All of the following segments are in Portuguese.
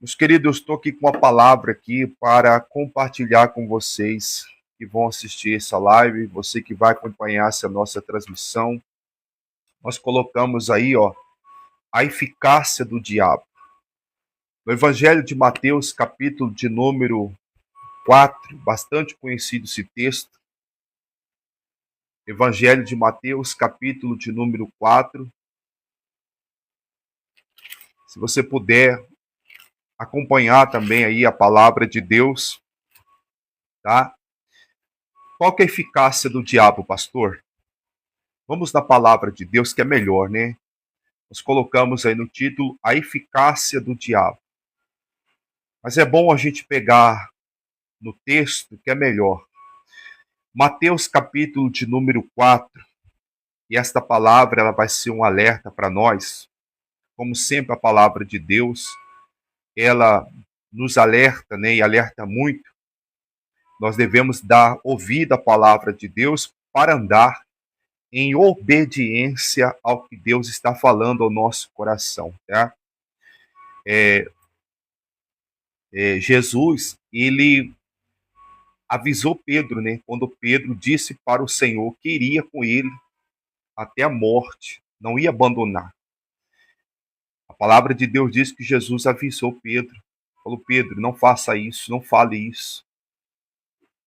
Meus queridos, eu estou aqui com uma palavra aqui para compartilhar com vocês que vão assistir essa live, você que vai acompanhar essa nossa transmissão. Nós colocamos aí, a eficácia do diabo. No Evangelho de Mateus, capítulo de número 4, bastante conhecido esse texto. Evangelho de Mateus, capítulo de número 4. Se você puder acompanhar também aí a palavra de Deus, tá? Qual que é a eficácia do diabo, pastor? Vamos na palavra de Deus que é melhor, né? Nós colocamos aí no título a eficácia do diabo. Mas é bom a gente pegar no texto que é melhor. Mateus capítulo de número 4. E esta palavra ela vai ser um alerta para nós. Como sempre a palavra de Deus, ela nos alerta, né? E alerta muito. Nós devemos dar ouvido à palavra de Deus para andar em obediência ao que Deus está falando ao nosso coração, tá? Jesus, ele avisou Pedro, né? Quando Pedro disse para o Senhor que iria com ele até a morte, não ia abandonar. A palavra de Deus diz que Jesus avisou Pedro, falou: Pedro, não faça isso, não fale isso,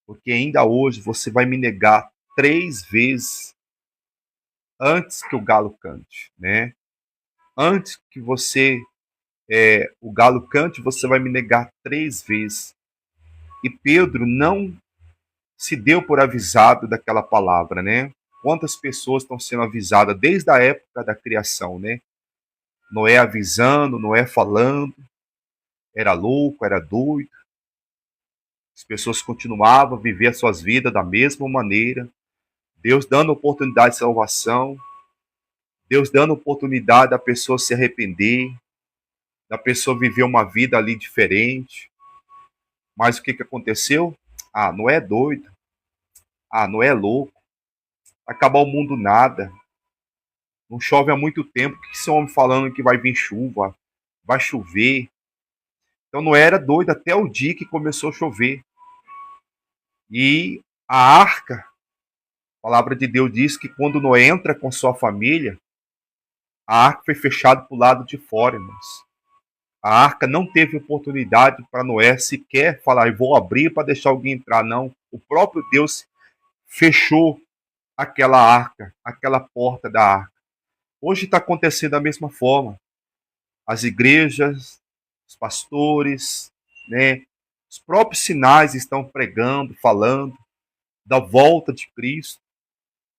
porque ainda hoje você vai me negar 3 vezes antes que o galo cante, né? Antes que o galo cante, você vai me negar 3 vezes. E Pedro não se deu por avisado daquela palavra, né? Quantas pessoas estão sendo avisadas desde a época da criação, né? Noé avisando, Noé falando, era louco, era doido. As pessoas continuavam a viver as suas vidas da mesma maneira. Deus dando oportunidade de salvação, Deus dando oportunidade da pessoa se arrepender, da pessoa viver uma vida ali diferente. Mas o que aconteceu? Ah, Noé é doido. Ah, Noé é louco. Vai acabar o mundo nada. Não chove há muito tempo. O que esse homem falando que vai vir chuva? Vai chover. Então não era doido até o dia que começou a chover. E a arca, a palavra de Deus diz que quando Noé entra com sua família, a arca foi fechada para o lado de fora, irmãos. A arca não teve oportunidade para Noé sequer falar: eu vou abrir para deixar alguém entrar. Não. O próprio Deus fechou aquela arca, aquela porta da arca. Hoje está acontecendo da mesma forma. As igrejas, os pastores, né, os próprios sinais estão pregando, falando da volta de Cristo,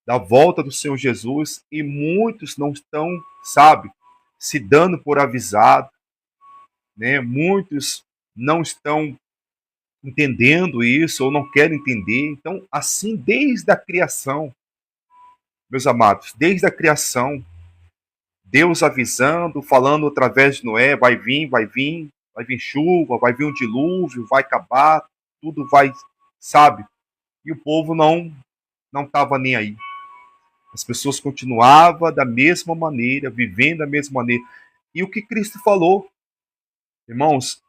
da volta do Senhor Jesus, e muitos não estão, sabe, se dando por avisado, né? Muitos não estão entendendo isso ou não querem entender. Então, assim, desde a criação, meus amados, desde a criação, Deus avisando, falando através de Noé: vai vir chuva, vai vir um dilúvio, vai acabar, tudo vai, sabe? E o povo não estava nem aí. As pessoas continuavam da mesma maneira, vivendo da mesma maneira. E o que Cristo falou, irmãos,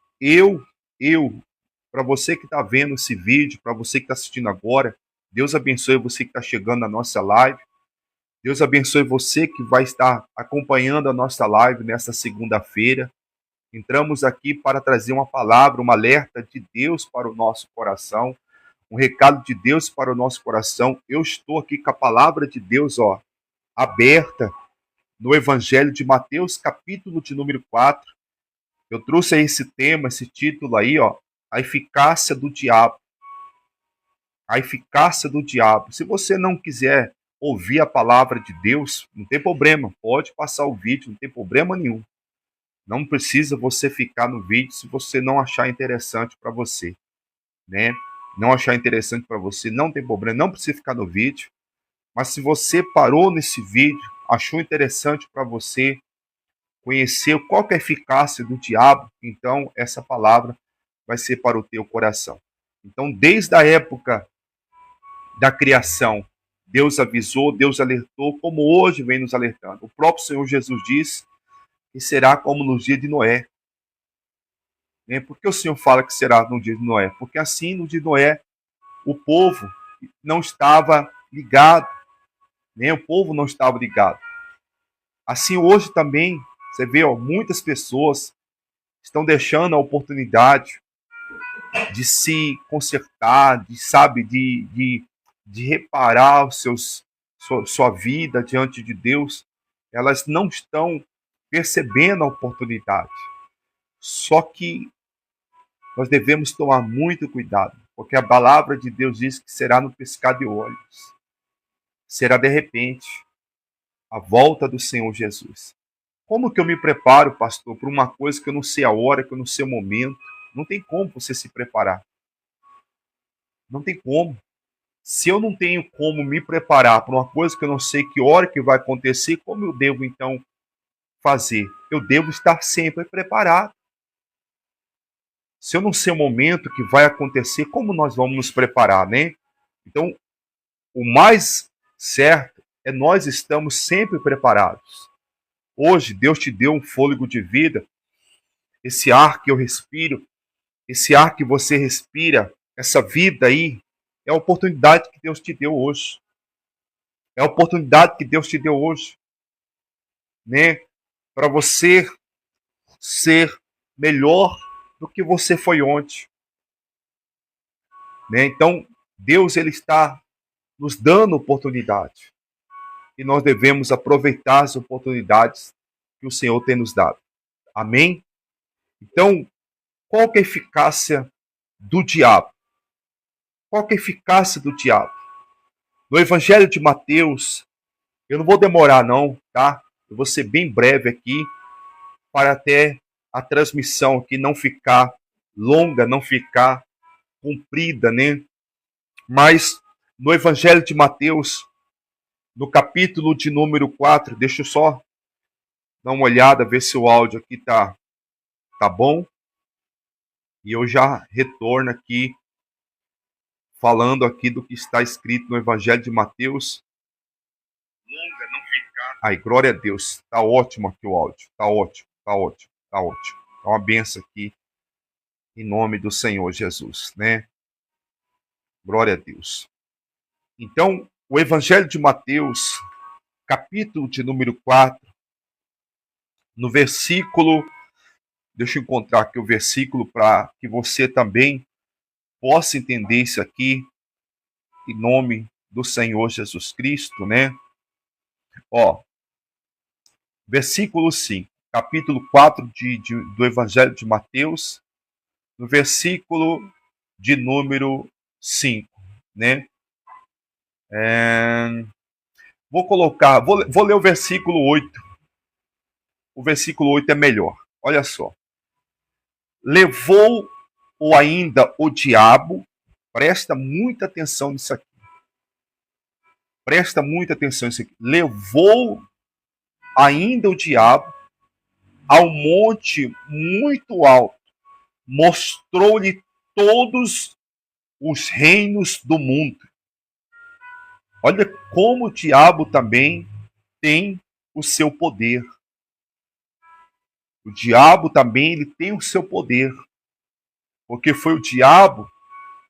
para você que está vendo esse vídeo, para você que está assistindo agora, Deus abençoe você que está chegando na nossa live. Deus abençoe você que vai estar acompanhando a nossa live nesta segunda-feira. Entramos aqui para trazer uma palavra, um alerta de Deus para o nosso coração, um recado de Deus para o nosso coração. Eu estou aqui com a palavra de Deus, aberta no Evangelho de Mateus, capítulo de número 4. Eu trouxe aí esse tema, esse título aí, a eficácia do diabo. A eficácia do diabo. Se você não quiser ouvir a palavra de Deus, não tem problema, pode passar o vídeo, não tem problema nenhum. Não precisa você ficar no vídeo se você não achar interessante para você, né? Não achar interessante para você, não tem problema, não precisa ficar no vídeo. Mas se você parou nesse vídeo, achou interessante para você conhecer qual que é a eficácia do diabo, então essa palavra vai ser para o teu coração. Então, desde a época da criação, Deus avisou, Deus alertou, como hoje vem nos alertando. O próprio Senhor Jesus diz que será como nos dias de Noé. Né? Por que o Senhor fala que será no dia de Noé? Porque assim, no dia de Noé, o povo não estava ligado. Né? O povo não estava ligado. Assim, hoje também, você vê, ó, muitas pessoas estão deixando a oportunidade de se consertar, de, sabe, de reparar sua vida diante de Deus. Elas não estão percebendo a oportunidade. Só que nós devemos tomar muito cuidado, porque a palavra de Deus diz que será no piscar de olhos. Será de repente a volta do Senhor Jesus. Como que eu me preparo, pastor, para uma coisa que eu não sei a hora, que eu não sei o momento? Não tem como você se preparar. Não tem como. Se eu não tenho como me preparar para uma coisa que eu não sei que hora que vai acontecer, como eu devo então fazer? Eu devo estar sempre preparado. Se eu não sei o momento que vai acontecer, como nós vamos nos preparar, né? Então, o mais certo é nós estamos sempre preparados. Hoje, Deus te deu um fôlego de vida, esse ar que eu respiro, esse ar que você respira, essa vida aí, é a oportunidade que Deus te deu hoje. É a oportunidade que Deus te deu hoje, né? Para você ser melhor do que você foi ontem, né? Então, Deus ele está nos dando oportunidade e nós devemos aproveitar as oportunidades que o Senhor tem nos dado. Amém? Então, qual que é a eficácia do diabo? Qual que é a eficácia do diabo? No Evangelho de Mateus, eu não vou demorar não, tá? Eu vou ser bem breve aqui, para até a transmissão aqui não ficar longa, não ficar comprida, né? Mas no Evangelho de Mateus, no capítulo de número 4, deixa eu só dar uma olhada, ver se o áudio aqui tá bom. E eu já retorno aqui, falando aqui do que está escrito no Evangelho de Mateus. Longa, não ficar. Ai, glória a Deus. Tá ótimo aqui o áudio. Tá ótimo, tá ótimo, tá ótimo. É uma benção aqui, em nome do Senhor Jesus, né? Glória a Deus. Então, o Evangelho de Mateus, capítulo de número 4, no versículo, deixa eu encontrar aqui o versículo para que você também possa entender isso aqui, em nome do Senhor Jesus Cristo, né? Ó, versículo 5, capítulo 4 do Evangelho de Mateus, no versículo de número 5, né? Vou ler o versículo 8. O versículo 8 é melhor. Olha só. Levou-o ainda o diabo, presta muita atenção nisso aqui. Presta muita atenção nisso aqui. Levou ainda o diabo ao monte muito alto, mostrou-lhe todos os reinos do mundo. Olha como o diabo também tem o seu poder. O diabo também ele tem o seu poder. Porque foi o diabo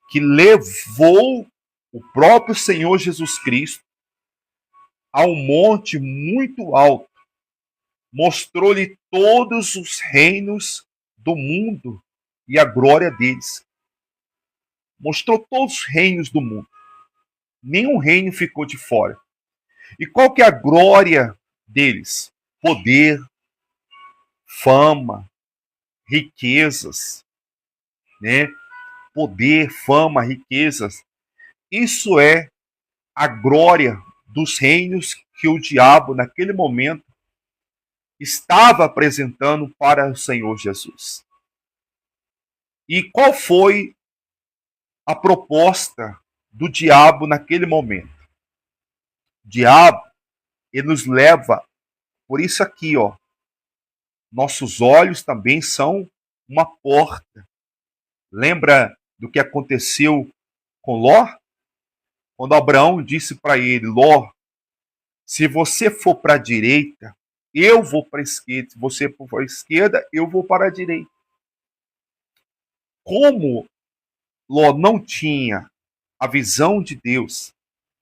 que levou o próprio Senhor Jesus Cristo a um monte muito alto. Mostrou-lhe todos os reinos do mundo e a glória deles. Mostrou todos os reinos do mundo. Nenhum reino ficou de fora. E qual que é a glória deles? Poder, fama, riquezas, né? Poder, fama, riquezas. Isso é a glória dos reinos que o diabo, naquele momento, estava apresentando para o Senhor Jesus. E qual foi a proposta do diabo naquele momento? O diabo, ele nos leva por isso aqui, ó. Nossos olhos também são uma porta. Lembra do que aconteceu com Ló? Quando Abraão disse para ele, Ló, se você for para a direita, eu vou para a esquerda. Se você for para a esquerda, eu vou para a direita. como Ló não tinha a visão de Deus,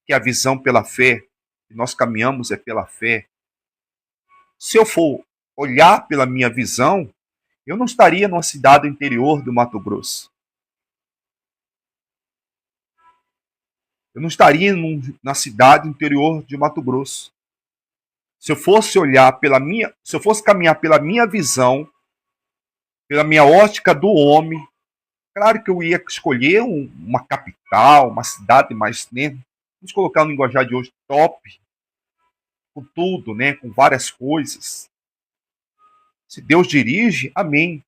que é a visão pela fé, que nós caminhamos é pela fé. Se eu for olhar pela minha visão, eu não estaria numa cidade interior do Mato Grosso. Eu não estaria na cidade interior de Mato Grosso. Se eu fosse olhar pela minha, se eu fosse caminhar pela minha visão, pela minha ótica do homem, claro que eu ia escolher uma capital, uma cidade mais, né, vamos colocar no linguajar de hoje, top, com tudo, né, com várias coisas. Se Deus dirige, amém.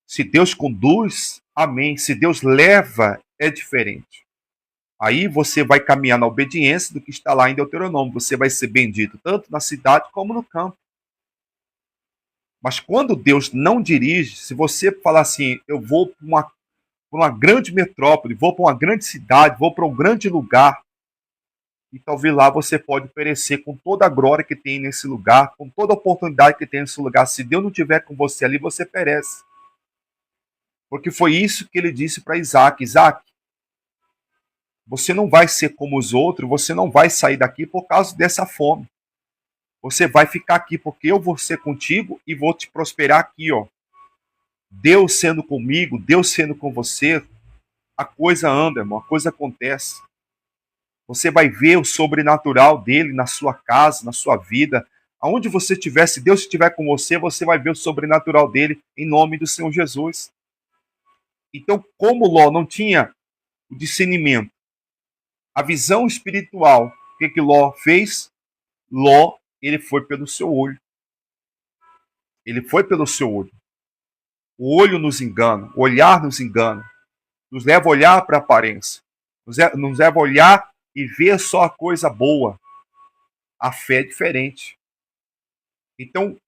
Se Deus conduz, amém. Se Deus leva, é diferente. Aí você vai caminhar na obediência do que está lá em Deuteronômio. Você vai ser bendito tanto na cidade como no campo. Mas quando Deus não dirige, se você falar assim, eu vou para uma grande metrópole, vou para uma grande cidade, vou para um grande lugar, e talvez lá você pode perecer com toda a glória que tem nesse lugar, com toda a oportunidade que tem nesse lugar. Se Deus não estiver com você ali, você perece. Porque foi isso que ele disse para Isaac. Isaac, você não vai ser como os outros, você não vai sair daqui por causa dessa fome. Você vai ficar aqui porque eu vou ser contigo e vou te prosperar aqui, ó. Deus sendo comigo, Deus sendo com você, a coisa anda, irmão, a coisa acontece. Você vai ver o sobrenatural dele na sua casa, na sua vida. Aonde você estiver, se Deus estiver com você, você vai ver o sobrenatural dele em nome do Senhor Jesus. Então, como Ló não tinha o discernimento, a visão espiritual, o que Ló fez? Ló, ele foi pelo seu olho. Ele foi pelo seu olho. O olho nos engana, o olhar nos engana. Nos leva a olhar para a aparência. Nos leva a olhar e ver só a coisa boa. A fé é diferente. Então,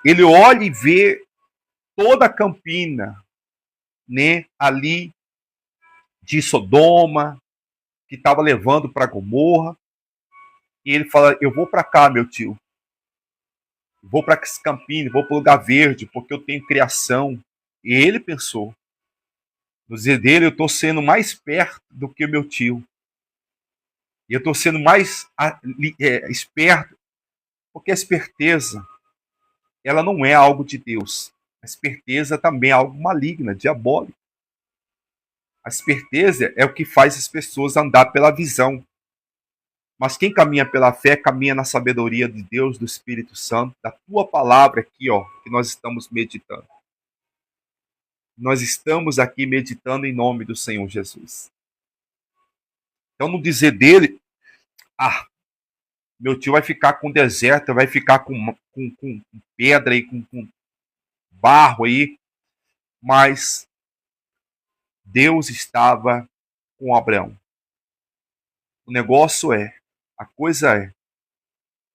ele olha e vê toda a Campina, né, ali de Sodoma, que estava levando para Gomorra. E ele fala, eu vou para cá, meu tio. Vou para esse Campina, vou para o lugar verde, porque eu tenho criação. E ele pensou, no dizer dele, eu estou sendo mais perto do que o meu tio. E eu estou sendo mais esperto, porque a esperteza, ela não é algo de Deus. A esperteza também é algo maligno, diabólico. A esperteza é o que faz as pessoas andar pela visão. Mas quem caminha pela fé, caminha na sabedoria de Deus, do Espírito Santo, da tua palavra aqui, ó, que nós estamos meditando. Nós estamos aqui meditando em nome do Senhor Jesus. Então, no dizer dele, meu tio vai ficar com deserto, vai ficar com pedra e com barro aí, mas Deus estava com Abraão. O negócio a coisa é,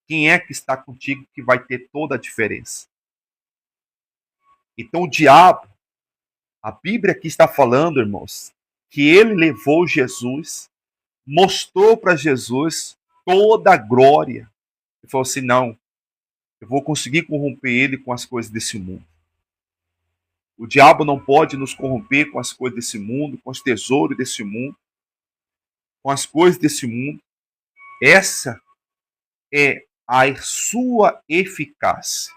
quem é que está contigo que vai ter toda a diferença? Então o diabo, a Bíblia aqui está falando, irmãos, que ele levou Jesus, mostrou para Jesus toda a glória. Ele falou assim, não, eu vou conseguir corromper ele com as coisas desse mundo. O diabo não pode nos corromper com as coisas desse mundo, com os tesouros desse mundo, com as coisas desse mundo. Essa é a sua eficácia.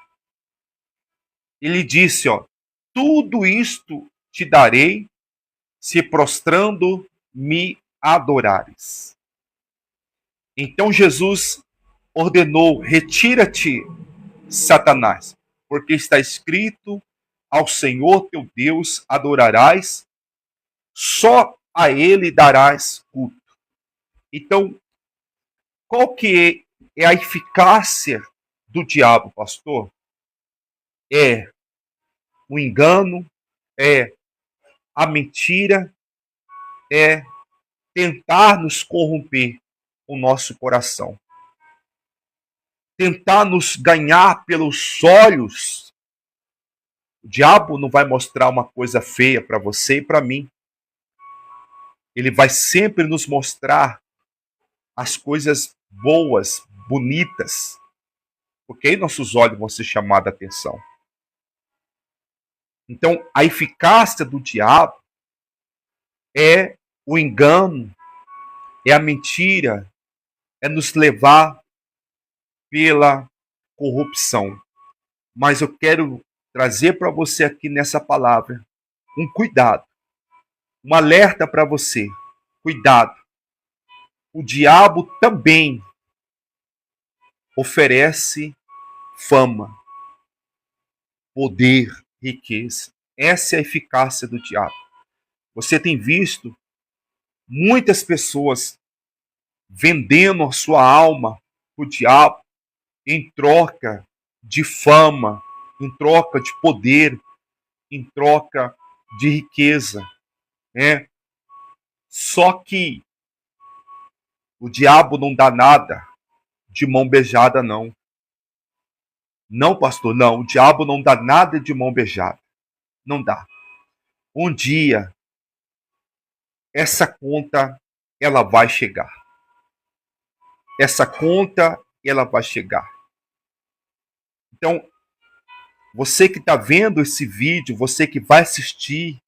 Ele disse, ó, tudo isto te darei se prostrando me adorares. Então Jesus ordenou, retira-te, Satanás, porque está escrito, ao Senhor teu Deus adorarás, só a ele darás culto. Então, qual que é a eficácia do diabo, pastor? É o engano, é a mentira, é tentar nos corromper o nosso coração. Tentar nos ganhar pelos olhos. O diabo não vai mostrar uma coisa feia para você e para mim. Ele vai sempre nos mostrar as coisas boas, bonitas. Porque aí nossos olhos vão ser chamados a atenção. Então, a eficácia do diabo é o engano, é a mentira, é nos levar pela corrupção. Mas eu quero trazer para você aqui nessa palavra um cuidado, um alerta para você. Cuidado. O diabo também oferece fama, poder, riqueza. Essa é a eficácia do diabo. Você tem visto muitas pessoas vendendo a sua alma para o diabo em troca de fama, em troca de poder, em troca de riqueza, né? Só que o diabo não dá nada de mão beijada, não. Não, pastor, não. O diabo não dá nada de mão beijada. Não dá. Um dia, essa conta, ela vai chegar. Essa conta, ela vai chegar. Então, você que está vendo esse vídeo, você que vai assistir,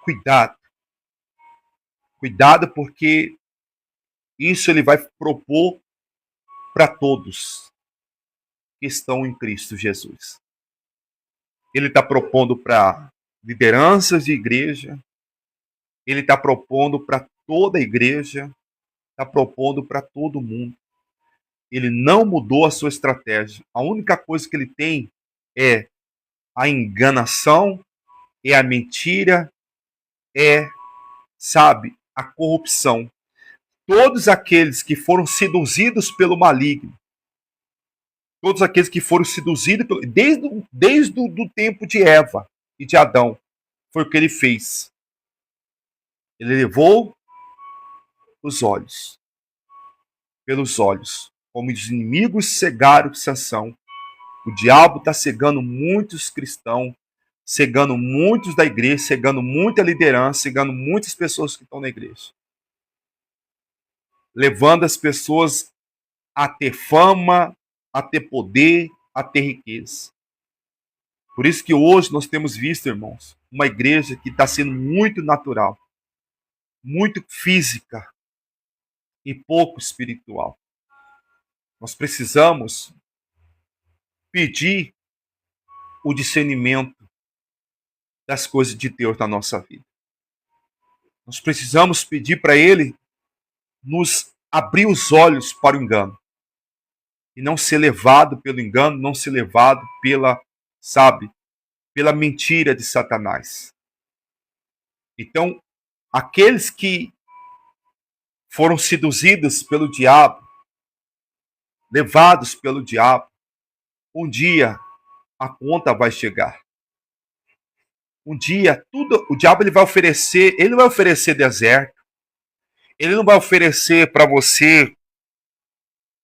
cuidado. Cuidado, porque isso ele vai propor para todos que estão em Cristo Jesus. Ele está propondo para lideranças de igreja, ele está propondo para toda a igreja, está propondo para todo mundo. Ele não mudou a sua estratégia. A única coisa que ele tem é a enganação, é a mentira, é, sabe, a corrupção. Todos aqueles que foram seduzidos pelo maligno, todos aqueles que foram seduzidos desde o tempo de Eva e de Adão, foi o que ele fez. Ele levou os olhos, pelos olhos, como os inimigos cegaram Sansão. O diabo está cegando muitos cristãos, cegando muitos da igreja, cegando muita liderança, cegando muitas pessoas que estão na igreja. Levando as pessoas a ter fama, a ter poder, a ter riqueza. Por isso que hoje nós temos visto, irmãos, uma igreja que está sendo muito natural, muito física e pouco espiritual. Nós precisamos pedir o discernimento das coisas de Deus na nossa vida. Nós precisamos pedir para Ele nos abrir os olhos para o engano. E não ser levado pelo engano, não ser levado pela, sabe, pela mentira de Satanás. Então, aqueles que foram seduzidos pelo diabo, levados pelo diabo, um dia a conta vai chegar. Um dia tudo, o diabo ele não vai oferecer deserto. Ele não vai oferecer para você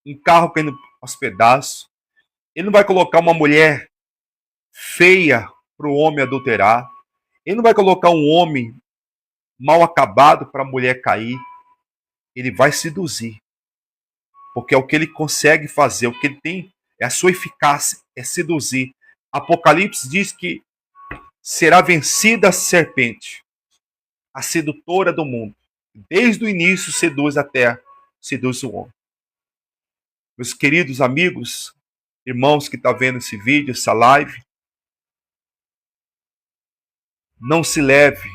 um carro caindo aos pedaços. Ele não vai colocar uma mulher feia para o homem adulterar. Ele não vai colocar um homem mal acabado para a mulher cair. Ele vai seduzir. Porque é o que ele consegue fazer, o que ele tem, é a sua eficácia, é seduzir. Apocalipse diz que será vencida a serpente, a sedutora do mundo. Desde o início seduz a terra, seduz o homem. Meus queridos amigos, irmãos que estão vendo esse vídeo, essa live, não se leve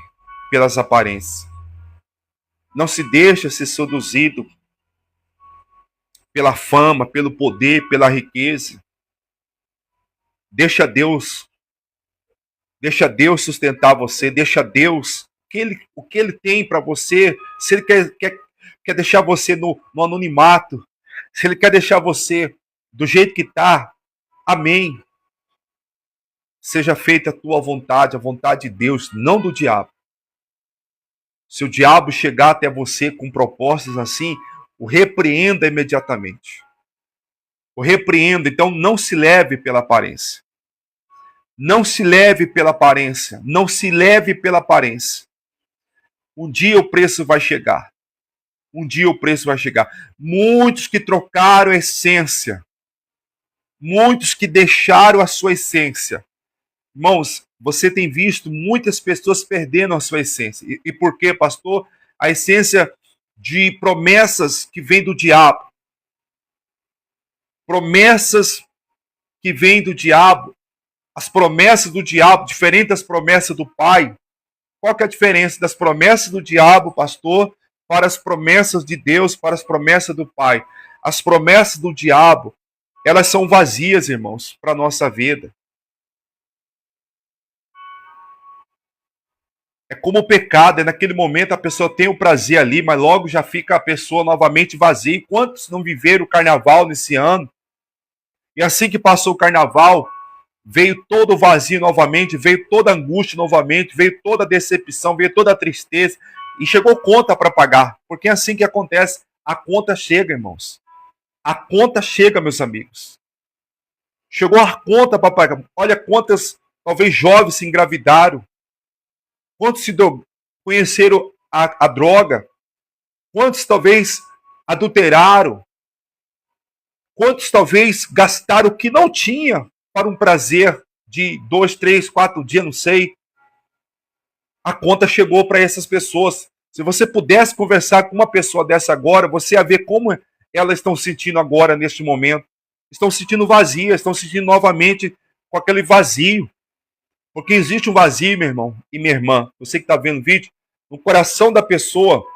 pelas aparências. Não se deixe ser seduzido pela fama, pelo poder, pela riqueza. Deixa Deus sustentar você, deixa Deus o que ele tem para você. Se ele quer deixar você no anonimato, se ele quer deixar você do jeito que está, amém. Seja feita a tua vontade, a vontade de Deus, não do diabo. Se o diabo chegar até você com propostas assim, o repreenda imediatamente. O repreenda, então não se leve pela aparência. Não se leve pela aparência. Não se leve pela aparência. Um dia o preço vai chegar. Um dia o preço vai chegar. Muitos que trocaram a essência. Muitos que deixaram a sua essência. Irmãos, você tem visto muitas pessoas perdendo a sua essência. E por quê, pastor? A essência de promessas que vêm do diabo. Promessas que vêm do diabo. As promessas do diabo, diferente das promessas do Pai. Qual que é a diferença das promessas do diabo, pastor, para as promessas de Deus, para as promessas do Pai? As promessas do diabo, elas são vazias, irmãos, para a nossa vida. É como o pecado, naquele momento a pessoa tem o prazer ali, mas logo já fica a pessoa novamente vazia. E quantos não viveram o carnaval nesse ano? E assim que passou o carnaval, veio todo o vazio novamente, veio toda a angústia novamente, veio toda a decepção, veio toda a tristeza e chegou conta para pagar. Porque é assim que acontece, a conta chega, irmãos. A conta chega, meus amigos. Chegou a conta para pagar. Olha quantas, talvez, jovens se engravidaram. Quantos conheceram a droga? Quantos talvez adulteraram? Quantos talvez gastaram o que não tinha para um prazer de 2, 3, 4 dias, não sei. A conta chegou para essas pessoas. Se você pudesse conversar com uma pessoa dessa agora, você ia ver como elas estão sentindo agora, neste momento. Estão sentindo vazias, estão sentindo novamente com aquele vazio. Porque existe um vazio, meu irmão e minha irmã, você que está vendo o vídeo, no coração da pessoa,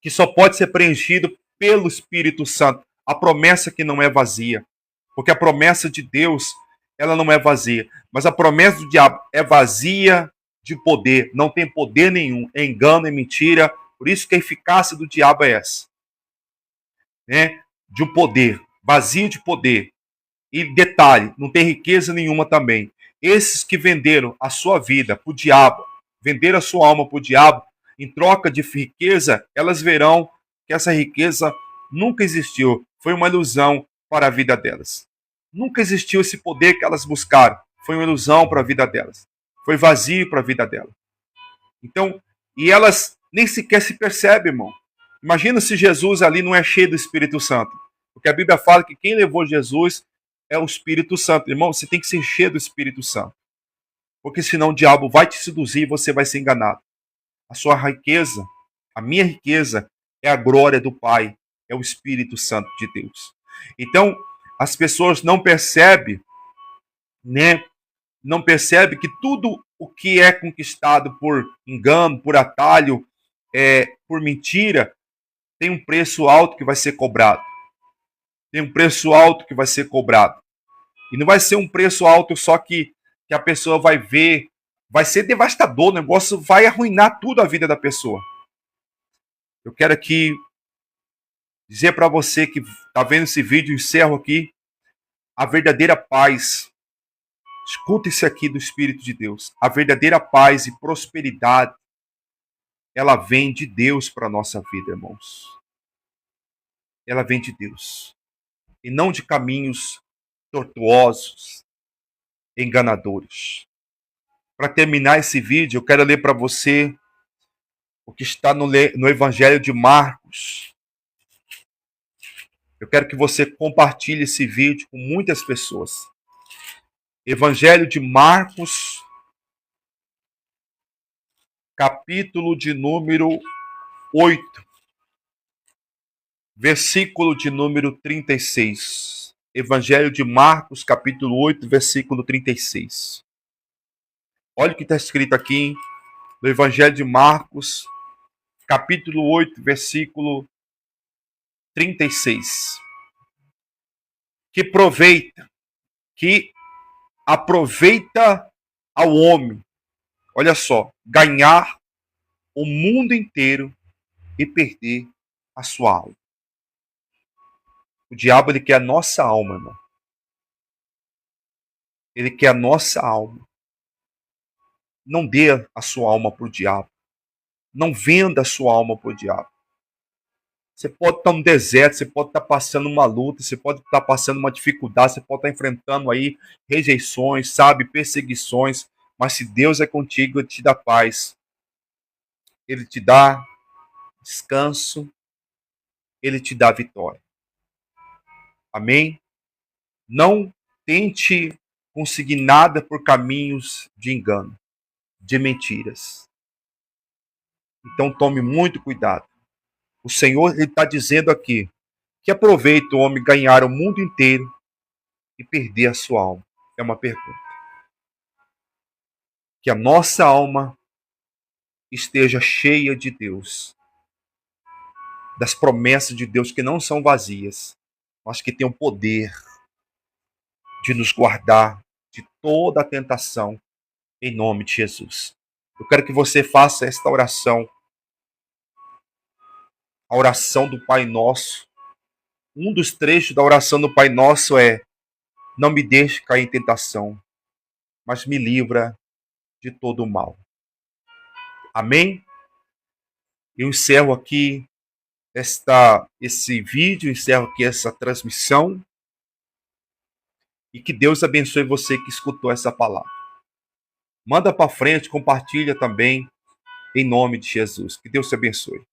que só pode ser preenchido pelo Espírito Santo. A promessa que não é vazia. Porque a promessa de Deus, ela não é vazia. Mas a promessa do diabo é vazia de poder. Não tem poder nenhum. É engano, é mentira. Por isso que a eficácia do diabo é essa. Né? De um poder. Vazio de poder. E detalhe, não tem riqueza nenhuma também. Esses que venderam a sua vida para o diabo, venderam a sua alma para o diabo, em troca de riqueza, elas verão que essa riqueza nunca existiu. Foi uma ilusão para a vida delas. Nunca existiu esse poder que elas buscaram. Foi uma ilusão para a vida delas. Foi vazio para a vida delas. Então, e elas nem sequer se percebem, irmão. Imagina se Jesus ali não é cheio do Espírito Santo. Porque a Bíblia fala que quem levou Jesus é o Espírito Santo. Irmão, você tem que se encher do Espírito Santo. Porque senão o diabo vai te seduzir e você vai ser enganado. A sua riqueza, a minha riqueza, é a glória do Pai, é o Espírito Santo de Deus. Então, as pessoas não percebem, né? Não percebem que tudo o que é conquistado por engano, por atalho, por mentira, tem um preço alto que vai ser cobrado. Tem um preço alto que vai ser cobrado. E não vai ser um preço alto só que a pessoa vai ver, vai ser devastador, o negócio vai arruinar tudo a vida da pessoa. Eu quero aqui dizer para você que está vendo esse vídeo, encerro aqui, a verdadeira paz. Escuta isso aqui do Espírito de Deus. A verdadeira paz e prosperidade, ela vem de Deus para a nossa vida, irmãos. Ela vem de Deus. E não de caminhos tortuosos, enganadores. Para terminar esse vídeo, eu quero ler para você o que está no Evangelho de Marcos. Eu quero que você compartilhe esse vídeo com muitas pessoas. Evangelho de Marcos, capítulo de número 8, versículo de número 36. Evangelho de Marcos, capítulo 8, versículo 36. Olha o que está escrito aqui no Evangelho de Marcos, capítulo 8, versículo 36. Que aproveita ao homem, olha só, ganhar o mundo inteiro e perder a sua alma. O diabo, ele quer a nossa alma, irmão. Ele quer a nossa alma. Não dê a sua alma para o diabo. Não venda a sua alma para o diabo. Você pode estar no deserto, você pode estar passando uma luta, você pode estar passando uma dificuldade, você pode estar enfrentando aí rejeições, sabe, perseguições, mas se Deus é contigo, Ele te dá paz. Ele te dá descanso, Ele te dá vitória. Amém? Não tente consignada por caminhos de engano, de mentiras. Então tome muito cuidado. O Senhor está dizendo aqui que aproveita o homem ganhar o mundo inteiro e perder a sua alma. É uma pergunta. Que a nossa alma esteja cheia de Deus, das promessas de Deus que não são vazias, mas que têm o poder de nos guardar de toda a tentação, em nome de Jesus. Eu quero que você faça esta oração, a oração do Pai Nosso. Um dos trechos da oração do Pai Nosso é: não me deixe cair em tentação, mas me livra de todo o mal. Amém? Eu encerro aqui esse vídeo, encerro aqui essa transmissão. E que Deus abençoe você que escutou essa palavra. Manda para frente, compartilha também, em nome de Jesus. Que Deus te abençoe.